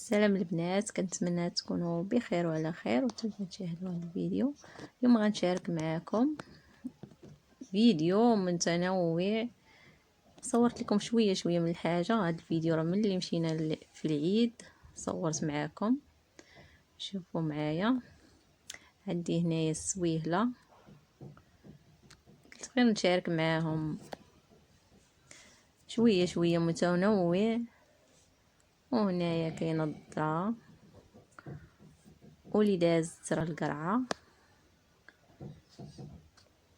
السلام البنات، كنتمنى تكونوا بخير وعلى خير وانتم تشاهدوا هذا الفيديو. اليوم غنشارك معكم فيديو متنوع. صورت لكم شويه من الحاجه. هذا الفيديو راه ملي مشينا في العيد صورت معكم. شوفوا معايا، عندي هنايا السويهله، قلت غير نشارك معاهم شويه متنوع. وهنايا كاينه الذره واللي دازت راه القرعه.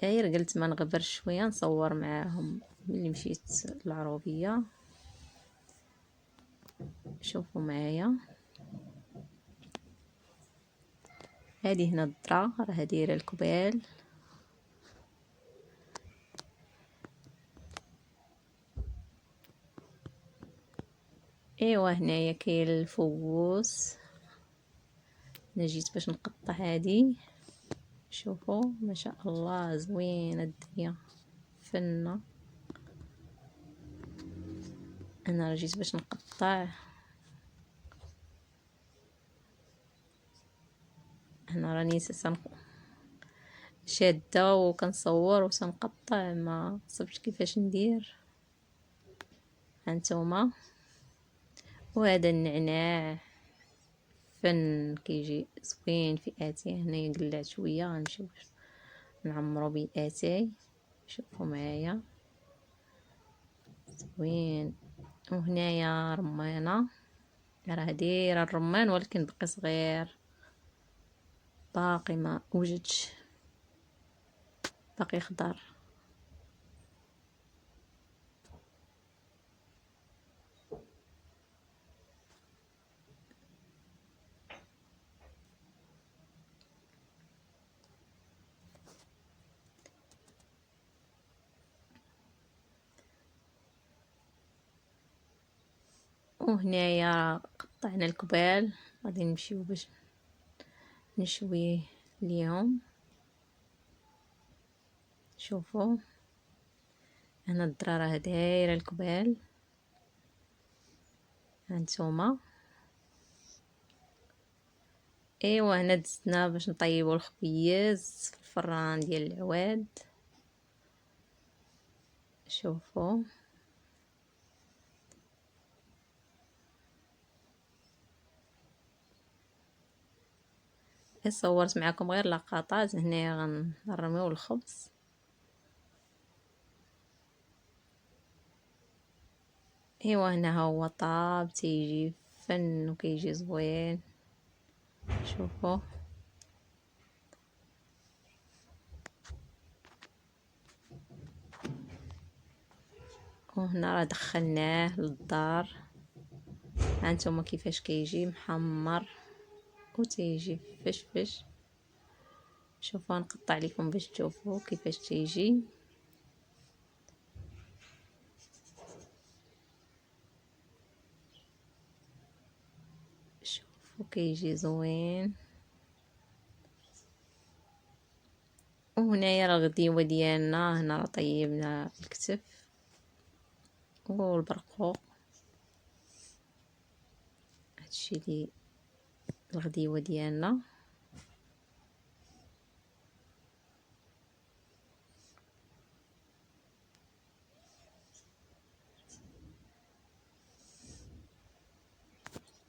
غير قلت ما نغبرش شويه نصور معاهم ملي مشيت العروبيه. شوفوا معايا، هذه هنا الذره راه دايره الكبال. ايوا هنايا كاين الفووس. انا جيت باش نقطع هذه. شوفوا ما شاء الله زوينه الدنيا فنه. انا جيت باش نقطع. انا راني شاده وكنصور وسنقطع، ما صبتش كيفاش ندير. هانتوما، وهذا النعناع فن كيجي زوين في اتاي. هنايا قلعت شويه، غنمشيو نعمرو بيه اتاي. شوفوا معايا زوين. وهنايا رمانه، راه دايره الرمان ولكن بقي صغير، باقي ما وجدش، باقي خضر. وهنايا قطعنا الكبال، غادي نمشيو باش نشويه اليوم. شوفوا هنا الذره راه دايره الكبال. هانتوما، ايوا هنا دزنا باش نطيبوا الخبيز في الفران ديال العواد. شوفوا صورت معكم غير لقطات. هنايا غنرميو الخبز. ايوا هنا هو طاب، تيجي فن وكيجي زوين. شوفوا وهنا راه دخلناه للدار. هانتوما كيفاش كيجي محمر وتيجي فشفش. شوفوا نقطع لكم باش تشوفوا كيفاش تيجي. شوفوا كيجي زوين. وهنايا راه الغديوه ديالنا. هنا راه طيبنا الكتف والبرقوق. هادشي لي الغديوه ديالنا.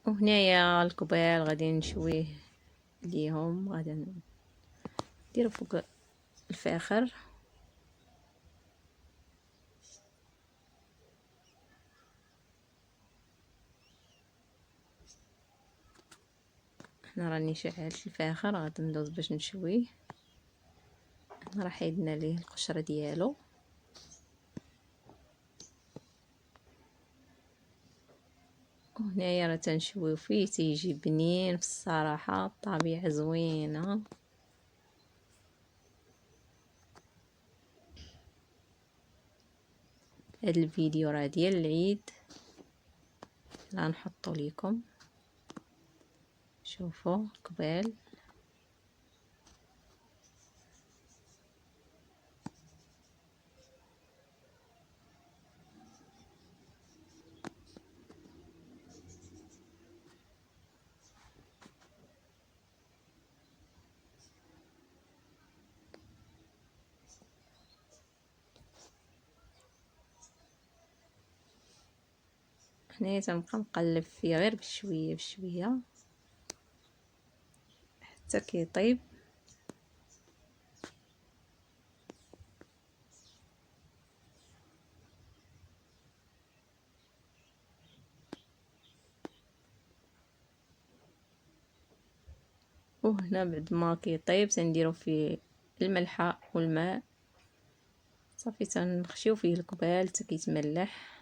وهنايا الكبال غادي نشويه ليهم. غادي نديرو فوق الفاخر. هنا راني شعلت الفاخر، غادي ندوز باش نشويه. هنا راه حيدنا ليه القشره ديالو. وهنايا راه تنشويو فيه، تيجي بنين في الصراحه، الطبيعه زوينه. هذا الفيديو راه ديال العيد، لا نحطو ليكم. شوفوا قبال. هنايا تنبقى نقلب فيه غير بشويه بشويه حتى كيطيب. وهنا بعد ما كيطيب تنديرو فيه الملحه والماء صافي، تنخشيو فيه القبال حتى كيتملح.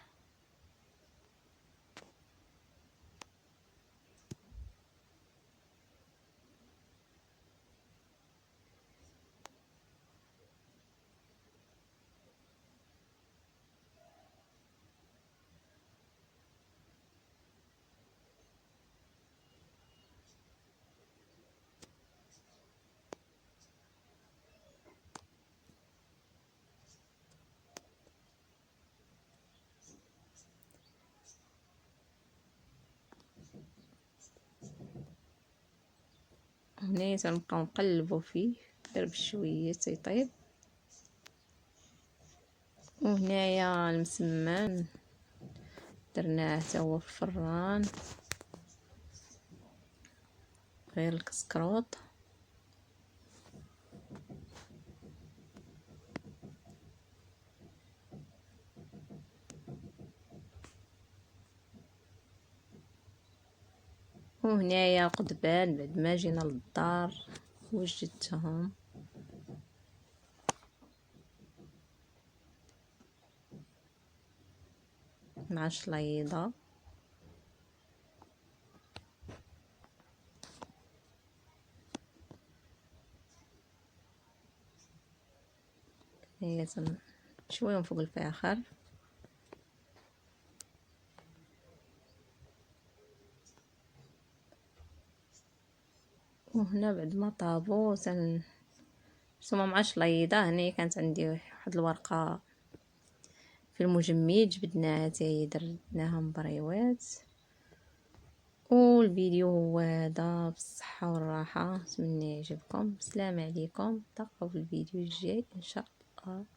هنايا تنبقاو نقلبو فيه غير بشويه تيطيب. وهنايا المسمان درناه حتى هو في الفران غير الكسكروط. وهنايا قضبان بعد ما جينا للدار وجدتهم مع شليضة. هي شويه فوق الفاخر. وهنا بعد ما طابو رسمهم مع شليضة. هنا كانت عندي واحد الورقة في المجمد جبدناها حتى هي درناها مبريوات. والفيديو هو هذا، بالصحة والراحة، نتمنى يعجبكم. السلام عليكم، نلتقاو في الفيديو الجاي ان شاء الله.